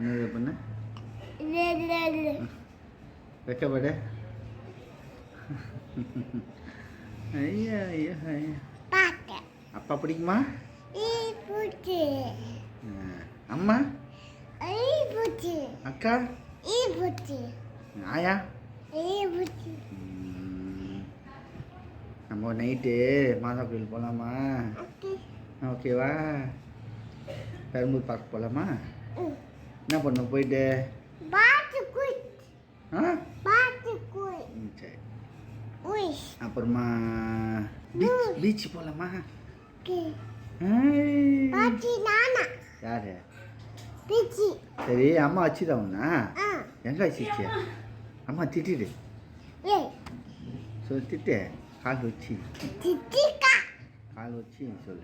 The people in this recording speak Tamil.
என்னது பண்ண வைக்கப்படு ஐயா ஐயா ஐயா அப்பா பிடிக்குமா அம்மா அக்கா ஆயா நம்ம நைட்டு மாதா கோயில் போகலாமா ஓகேவா பெரம்பூர் பார்க் போகலாமா என்ன பண்ண போயிட்டு சரி அப்புறமா பீச் போகலாமா யாரு சரி அம்மா வச்சுதான் உன்னா எங்கே வச்சிச்சு அம்மா திட்டிடு சொல்லு திட்டு கால் வச்சு சொல்லு